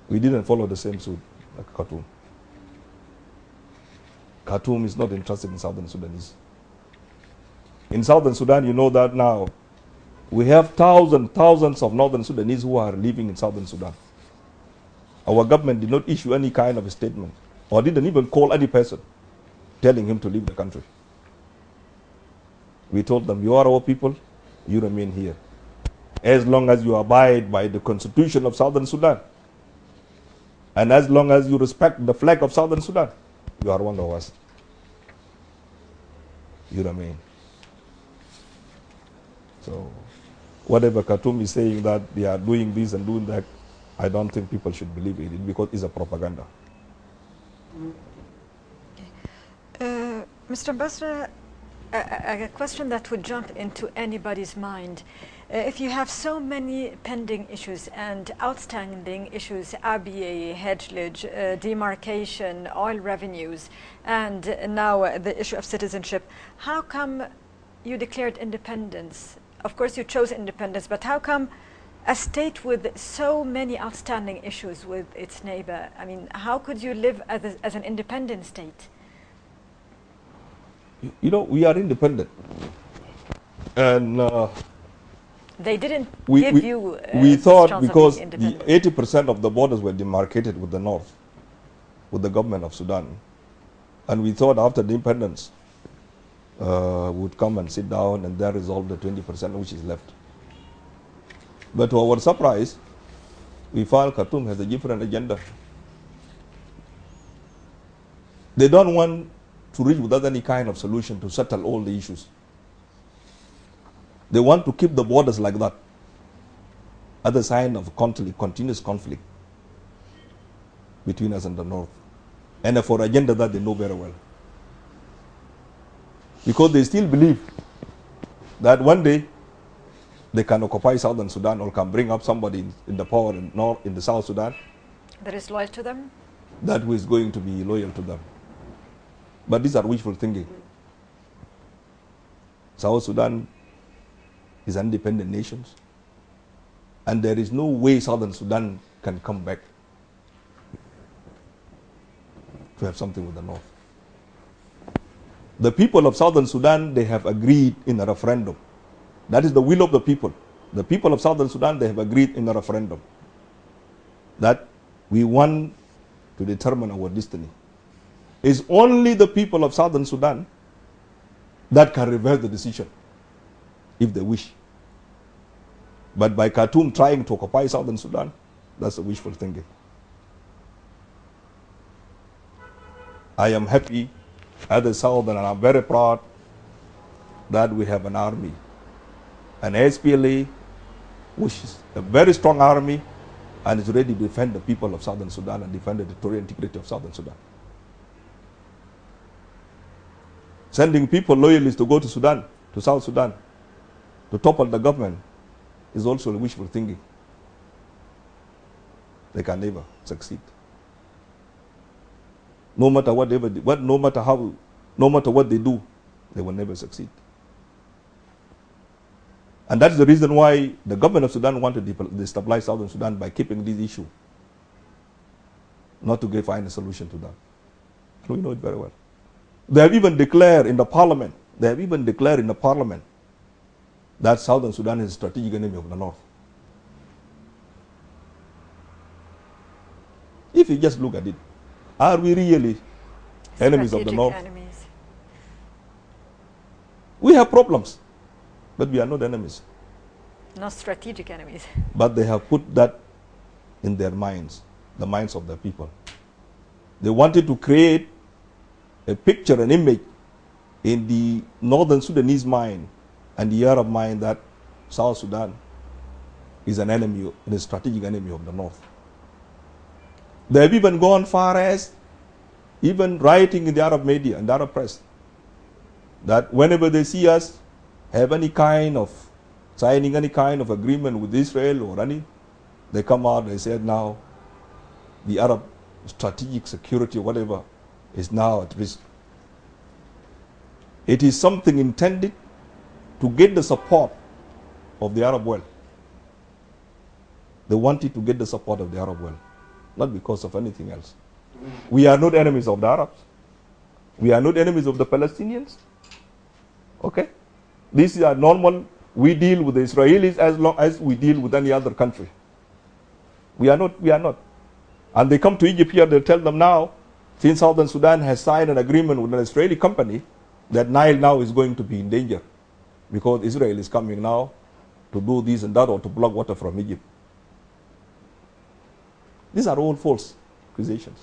We didn't follow the same suit like Khartoum. Khartoum is not interested in Southern Sudanese. In Southern Sudan, you know that now, we have thousands of Northern Sudanese who are living in Southern Sudan. Our government did not issue any kind of a statement or didn't even call any person telling him to leave the country. We told them, you are our people, you remain here. As long as you abide by the constitution of Southern Sudan, and as long as you respect the flag of Southern Sudan, you are one of us. You remain. So, whatever Khartoum is saying that they are doing this and doing that, I don't think people should believe in it because it's a propaganda. Mr. Ambassador, a question that would jump into anybody's mind. If you have so many pending issues and outstanding issues, ABA, hedgelage, demarcation, oil revenues, and now the issue of citizenship, how come you declared independence? Of course you chose independence, but how come a state with so many outstanding issues with its neighbor? I mean, how could you live as an independent state? You know, we are independent. And they didn't give you we thought because the 80% of the borders were demarcated with the north, with the government of Sudan. And we thought after the independence, would come and sit down and then resolve the 20% which is left. But to our surprise, we found Khartoum has a different agenda. They don't want to reach without any kind of solution to settle all the issues. They want to keep the borders like that, as a sign of continuous conflict between us and the north, and for an agenda that they know very well. Because they still believe that one day they can occupy Southern Sudan or can bring up somebody in the power in the South Sudan. That is loyal to them? That who is going to be loyal to them. But these are wishful thinking. South Sudan is an independent nation, and there is no way Southern Sudan can come back to have something with the North. The people of Southern Sudan, they have agreed in a referendum. That is the will of the people. The people of Southern Sudan, they have agreed in a referendum that we want to determine our destiny. It's only the people of Southern Sudan that can reverse the decision if they wish. But by Khartoum trying to occupy Southern Sudan, that's a wishful thinking. I am happy as a Southern, and I'm very proud that we have an army, an SPLA, which is a very strong army and is ready to defend the people of Southern Sudan and defend the territorial integrity of Southern Sudan. Sending people loyalists to go to Sudan, to South Sudan, to topple the government is also wishful thinking. They can never succeed. No matter what they do, they will never succeed. And that's the reason why the government of Sudan wanted to destabilize Southern Sudan by keeping this issue, not to find a solution to that. We know it very well. They have even declared in the parliament, that Southern Sudan is a strategic enemy of the North. If you just look at it, are we really enemies of the North? Enemies. We have problems, but we are not enemies. Not strategic enemies. But they have put that in their minds, the minds of the people. They wanted to create a picture, an image in the Northern Sudanese mind and the Arab mind that South Sudan is an enemy, a strategic enemy of the North. They have even gone far as even writing in the Arab media and the Arab press that whenever they see us have any kind of signing any kind of agreement with Israel or any, they come out and they say now the Arab strategic security or whatever is now at risk. It is something intended to get the support of the Arab world. They wanted to get the support of the Arab world. not because of anything else. We are not enemies of the Arabs. We are not enemies of the Palestinians. Okay? These are normal. We deal with the Israelis as long as we deal with any other country. We are not. We are not. And they come to Egypt here, they tell them now, since Southern Sudan has signed an agreement with an Israeli company, that Nile now is going to be in danger because Israel is coming now to do this and that or to block water from Egypt. These are all false accusations.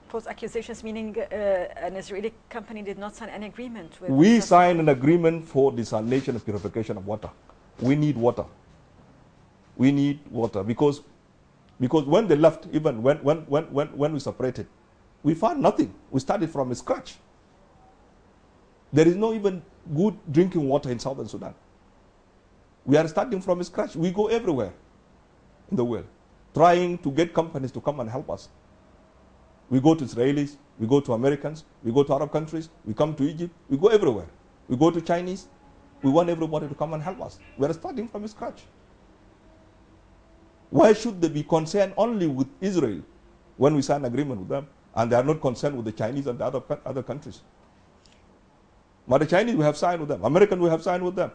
False accusations meaning an Israeli company did not sign an agreement with... We signed an agreement for desalination and purification of water. We need water. We need water because when they left, even when we separated, we found nothing. We started from scratch. There is no even good drinking water in Southern Sudan. We are starting from scratch. We go everywhere in the world, trying to get companies to come and help us. We go to Israelis, we go to Americans, we go to Arab countries, we come to Egypt, we go everywhere. We go to Chinese. We want everybody to come and help us. We are starting from scratch. Why should they be concerned only with Israel when we sign an agreement with them, and they are not concerned with the Chinese and the other countries? But the Chinese, we have signed with them. American, we have signed with them.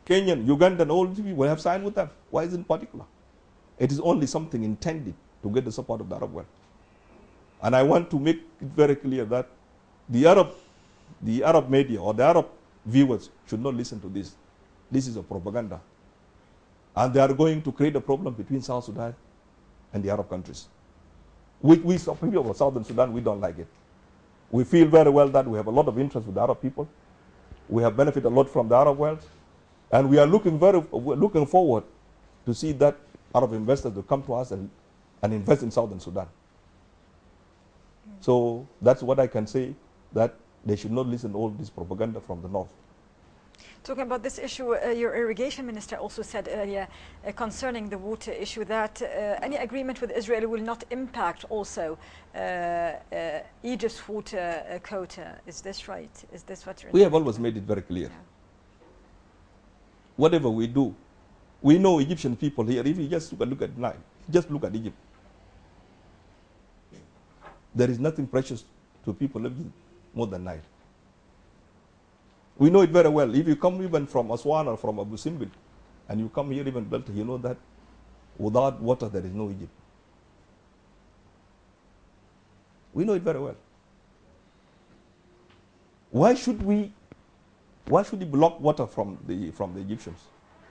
Kenyan, Ugandan, all these people, we have signed with them. Why is it in particular? It is only something intended to get the support of the Arab world. And I want to make it very clear that the Arab media or the Arab viewers should not listen to this. This is a propaganda. And they are going to create a problem between South Sudan and the Arab countries. We people of Southern Sudan, we don't like it. We feel very well that we have a lot of interest with the Arab people. We have benefited a lot from the Arab world. And we are looking forward to see that Arab investors will come to us and invest in Southern Sudan. So that's what I can say, that they should not listen to all this propaganda from the north. Talking about this issue, your irrigation minister also said earlier concerning the water issue that any agreement with Israel will not impact also Egypt's water quota. Is this right? Is this what you're... We have always made it very clear. Yeah. Whatever we do, we know Egyptian people here, if you just look at Nile, just look at Egypt. There is nothing precious to people living more than Nile. We know it very well. If you come even from Aswan or from Abu Simbel, and you come here even Delta, you know that without water there is no Egypt. We know it very well. Why should we block water from the Egyptians?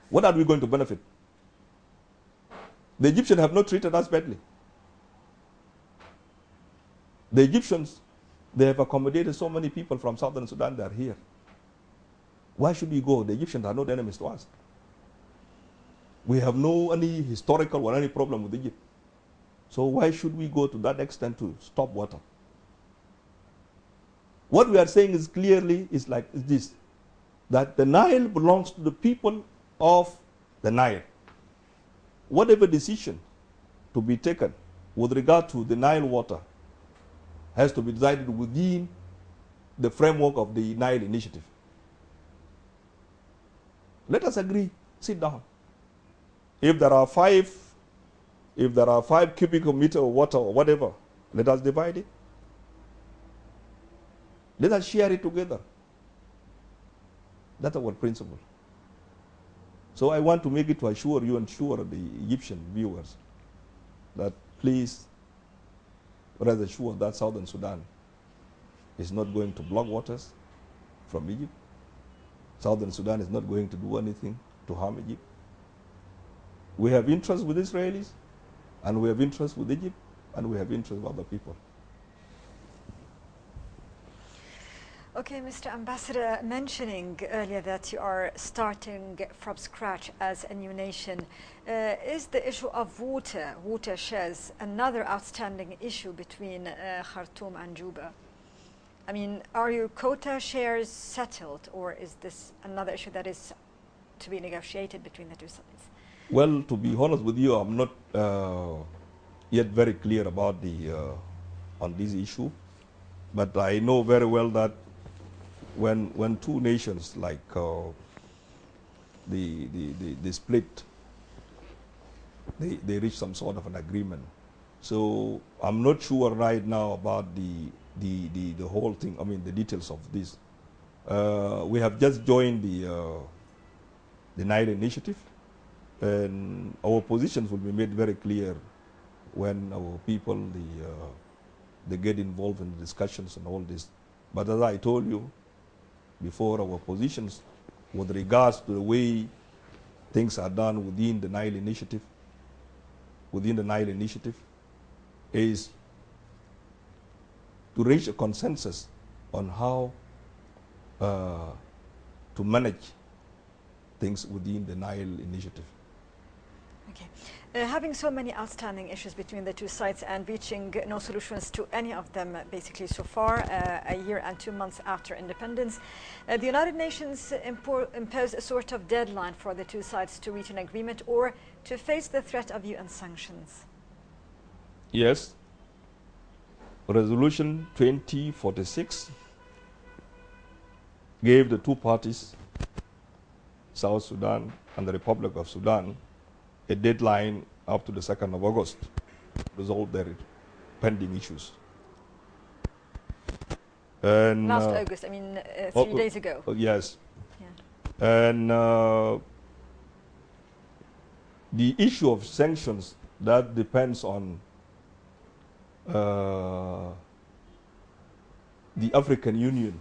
What are we going to benefit? The Egyptians have not treated us badly. The Egyptians, they have accommodated so many people from Southern Sudan that are here. Why should we go? The Egyptians are not enemies to us. We have no any historical or any problem with Egypt. So why should we go to that extent to stop water? What we are saying is clearly is this, that the Nile belongs to the people of the Nile. Whatever decision to be taken with regard to the Nile water has to be decided within the framework of the Nile Initiative. Let us agree, sit down. If there are 5 cubic meters of water or whatever, let us divide it. Let us share it together. That's our principle. So I want to make it to assure you and assure the Egyptian viewers that please rest assured that Southern Sudan is not going to block waters from Egypt. Southern Sudan is not going to do anything to harm Egypt. We have interest with Israelis, and we have interest with Egypt, and we have interest with other people. Okay, Mr. Ambassador, mentioning earlier that you are starting from scratch as a new nation, is the issue of water shares, another outstanding issue between Khartoum and Juba? I mean, are your quota shares settled, or is this another issue that is to be negotiated between the two sides? Well, to be honest with you, I'm not yet very clear about on this issue, but I know very well that when two nations like the split they reach some sort of an agreement. So I'm not sure right now about the whole thing. I mean, the details of this. We have just joined the Nile initiative, and our positions will be made very clear when our people they get involved in the discussions and all this. But as I told you before, our positions with regards to the way things are done within the Nile initiative, is to reach a consensus on how to manage things within the Nile initiative. Okay. Having so many outstanding issues between the two sides and reaching no solutions to any of them basically so far, a year and 2 months after independence, the United Nations imposed a sort of deadline for the two sides to reach an agreement or to face the threat of UN sanctions. Yes. Resolution 2046 gave the two parties, South Sudan and the Republic of Sudan, a deadline up to the 2nd of August to resolve their pending issues. And last August, I mean 3 days ago. Yes. Yeah. And the issue of sanctions, that depends on the African Union,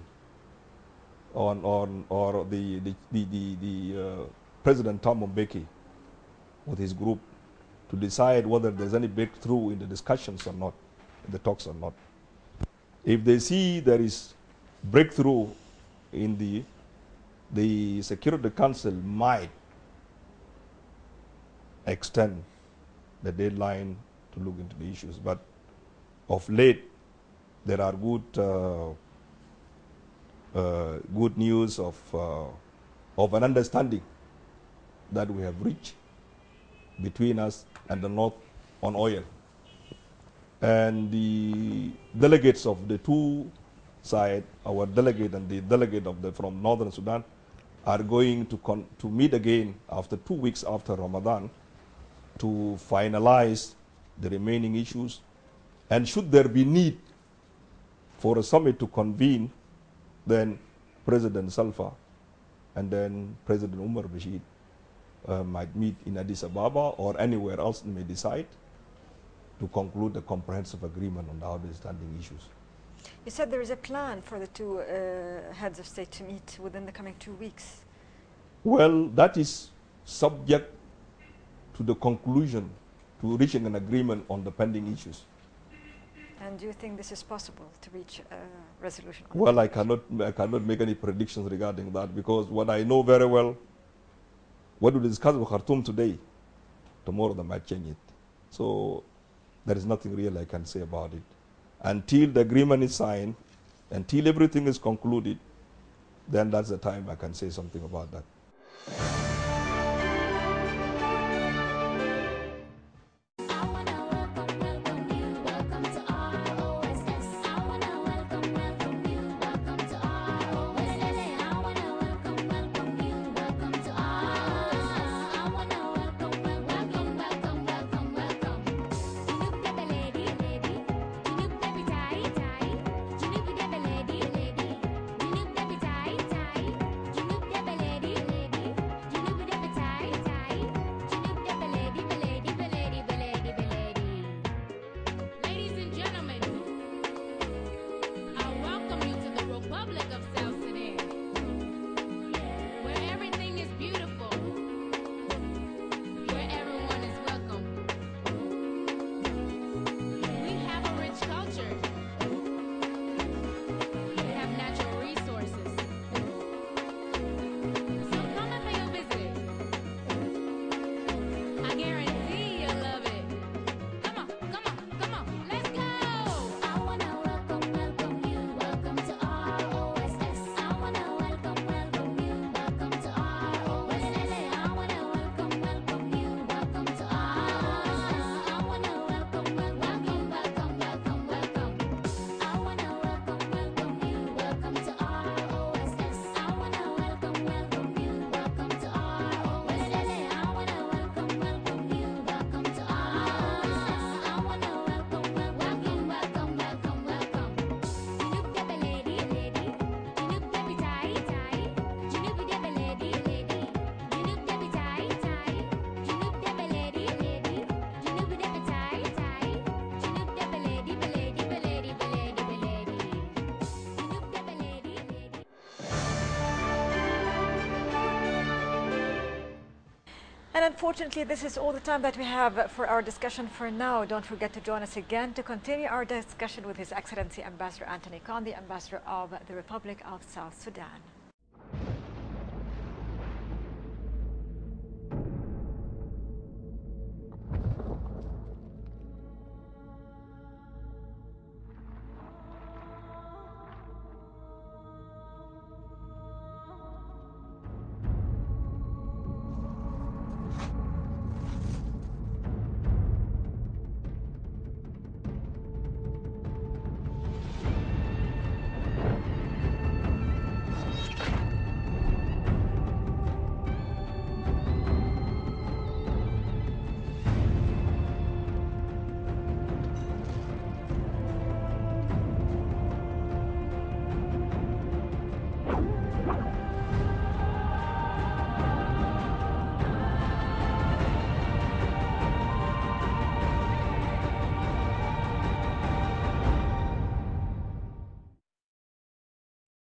or the President Thabo Mbeki with his group, to decide whether there's any breakthrough in the discussions or not, in the talks or not. If they see there is breakthrough in the Security Council might extend the deadline to look into the issues. But of late, there are good news of an understanding that we have reached between us and the North on oil. And the delegates of the two sides, our delegate and the delegate from Northern Sudan, are going to meet again after 2 weeks after Ramadan to finalize the remaining issues. And should there be need for a summit to convene, then President Salva and then President Umar Bashir might meet in Addis Ababa or anywhere else and may decide to conclude a comprehensive agreement on the outstanding issues. You said there is a plan for the two heads of state to meet within the coming 2 weeks. Well, that is subject to the conclusion, to reaching an agreement on the pending issues. And do you think this is possible to reach a resolution? Well, I cannot make any predictions regarding that, because what I know very well, what we discuss with Khartoum today, tomorrow they might change it. So there is nothing real I can say about it. Until the agreement is signed, until everything is concluded, then that's the time I can say something about that. And unfortunately, this is all the time that we have for our discussion for now. Don't forget to join us again to continue our discussion with His Excellency Ambassador Anthony Khan, the Ambassador of the Republic of South Sudan.